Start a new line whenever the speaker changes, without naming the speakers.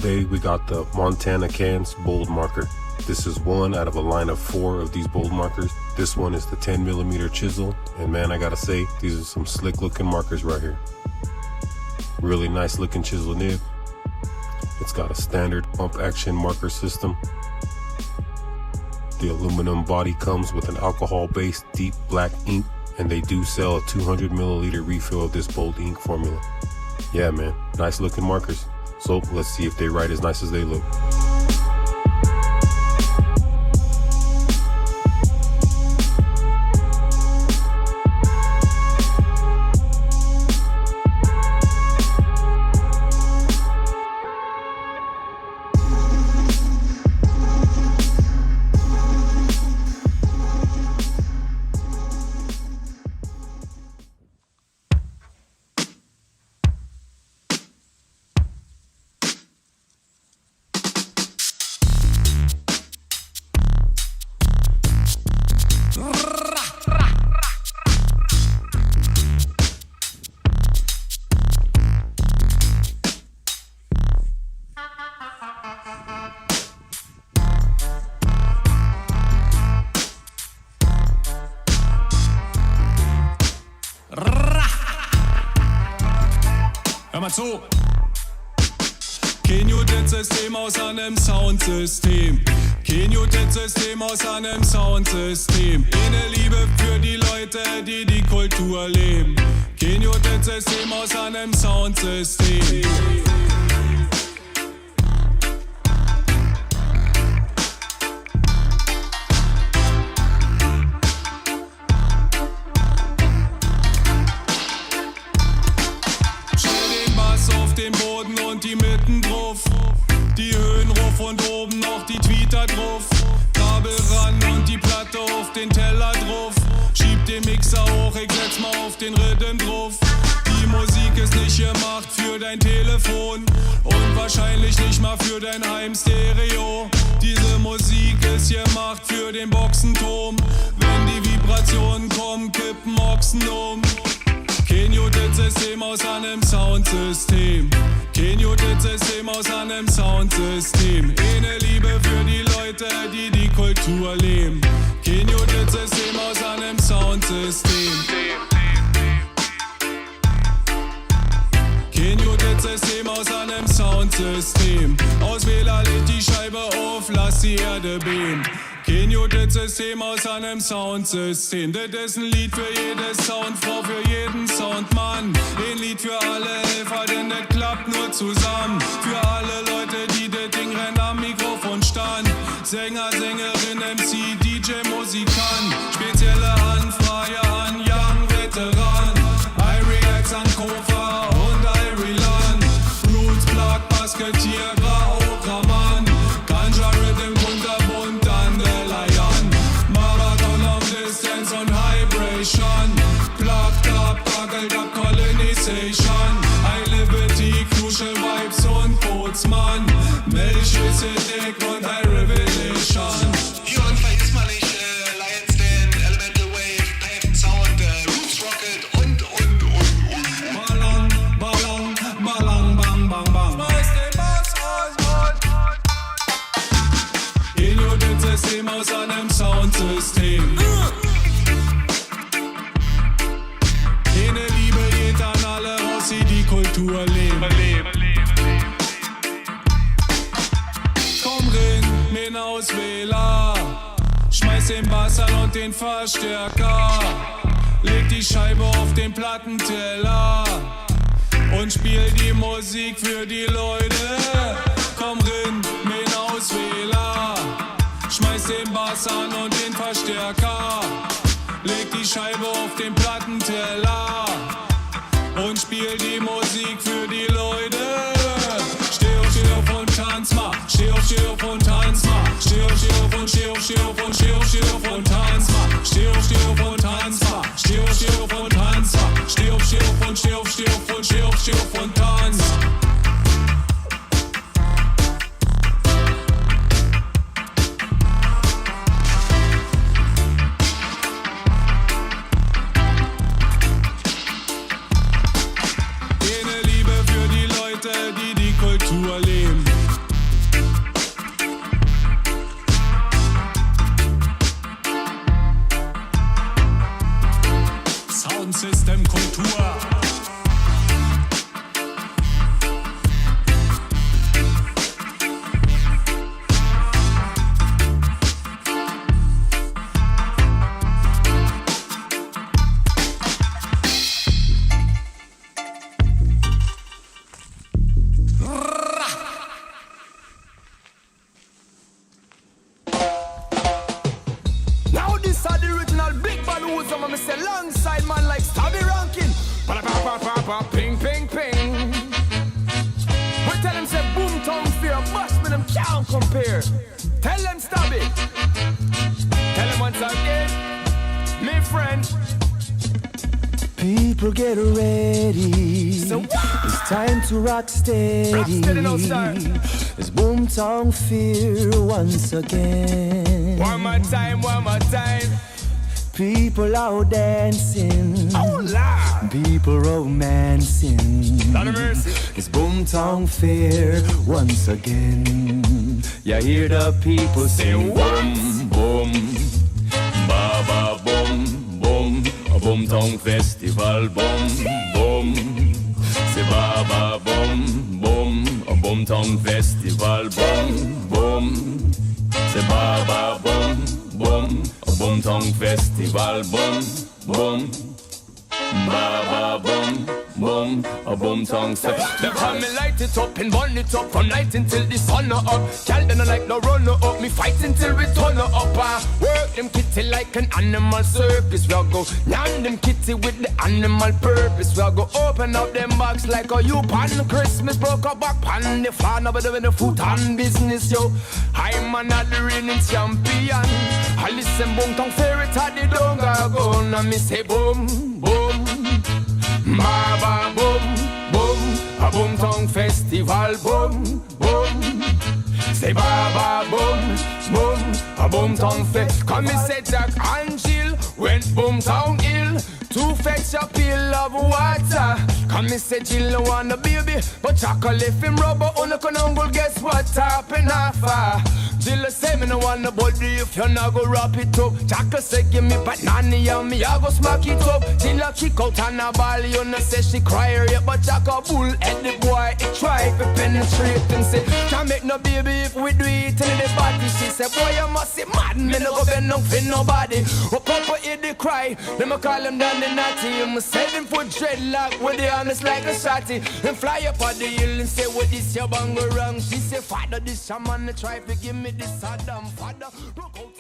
Today we got the Montanacans bold marker. This is one out of a line of 4 of these bold markers. This one is the 10mm Chisel, and man, I gotta say, these are some slick looking markers right here. Really nice looking chisel nib. It's got a standard pump action marker system. The aluminum body comes with an alcohol-based deep black ink, and they do sell a 200ml refill of this bold ink formula. Yeah man, nice looking markers. So let's see if they write as nice as they look.
Hör mal zu! Kein System aus einem Soundsystem. Kein System aus einem Soundsystem. Eine Liebe für die Leute, die die Kultur leben. Kein System aus einem Soundsystem. Den Boden und die Mitten drauf, die Höhen rauf und oben noch die Tweeter drauf, Kabel ran und die Platte auf den Teller drauf, schieb den Mixer hoch, ich setz mal auf den Rhythm drauf. Die Musik ist nicht gemacht für dein Telefon und wahrscheinlich nicht mal für dein Heimstereo. Diese Musik ist gemacht für den Boxenturm, wenn die Vibrationen kommen, kippen Ochsen um. Kein System aus einem Soundsystem. Kein System aus einem Soundsystem. Eine Liebe für die Leute, die die Kultur leben. Kein System aus einem Soundsystem. Kein System aus einem Soundsystem. Aus Wähler lädt die Scheibe auf, lass die Erde beben. Kein System aus einem Soundsystem. Das ist ein Lied für jede Soundfrau, für jeden Soundmann. Ein Lied für alle Helfer, denn das klappt nur zusammen. Für alle Leute, die das Ding rennen am Mikrofon stand. Sänger, Sängerin, MC, DJ, Musikant. Spezielle Anfrage an Young Veteran. I-Reax an Kofa und I-Relan. Roots, Plug, Basketier, Raman. Ganja, Rhythm, Kunterbunt, Dandelion. Marathon of Distance und Hybration. Plugged up, buckled up, Colonization. High Liberty, Crucial Vibes und Bootsmann. Melchizedek und High Revelation.
Hier und vergiss mal nicht Lions Den, Elemental Wave, Paved Sound, Roots Rocket und.
Ballon, Ballon, Ballon, bam, bam, bam. Schmeiß den Bass aus. Kein System aus einem Soundsystem. Keine Liebe geht an alle raus, die die Kultur leben. Komm rein, mein Auswähler. Schmeiß den Bass an und den Verstärker. Leg die Scheibe auf den Plattenteller und spiel die Musik für die Leute. Komm rein, mein Auswähler. Schmeiß den Bass an und den Verstärker. Leg die Scheibe auf den Plattenteller und spiel die Musik für die Leute. Steh auf und tanz mal. Steh auf und tanz mal. Steh auf und tanz mal. Steh auf und tanz mal. Steh auf und tanz mal. Steh auf und tanz.
some of me say alongside man like Stabby Rankin. Pa pa pa pa pa, ping ping ping. We tell them say boom tongue fear, bust me them can't compare. Tell them Stabby. Tell them once again, me friend.
People get ready.
So
it's time to rock steady.
Rock steady now, sir.
It's boomtown fear once again.
One more time, one more time.
People out dancing.
Oh Lord.
People romancing.
Lord of mercy.
It's boomtown fear once again. You hear the people say boom, boom, ba ba boom, boom. A boomtown festival, boom, boom. Say ba ba boom, boom. A boomtown festival, boom, boom. Say ba ba boom, boom. A boomtown festival, boom, boom. Ba ba boom, boom. A boomtown festival.
They call me light it up and burn it up from night until the sun up. Girl, they no like no run up. Me fight until we turn up. Work them kitty like an animal circus. We'll go land them kitty with the animal purpose. We'll go open up them box like a you pan Christmas. Broke up back pan the floor. Now we're doing the foot on business, yo. I'm another reigning champion. I listen boom tongue fairy at the donga go. Now me say boom, boom. Ba ba boom, boom. A boom tongue festival, boom, boom. Say ba ba boom, boom. A boom tongue fest. Come me say Jack and Jill went boom tongue ill to fetch a pill of water. Come me say Jill want a baby, but Jack left him rubber on the conungle. Guess what happened after? Jill say me no want no body if you not go wrap it up. Jack say give me banana and me I go smack it up. Jill kick out on a ball, you know say she cry her, but Jack a bull and the boy he try to penetrate and say can't make no baby if we do it in the body. She say boy you must see mad, me no go bend down for nobody. Oh papa hear the cry, them a call him down the natty. I'm a 7-foot dreadlock with the honest like a shotty. And fly up on the hill and say what this your bang wrong. She say father this shaman try to give me this Saddam father broke out.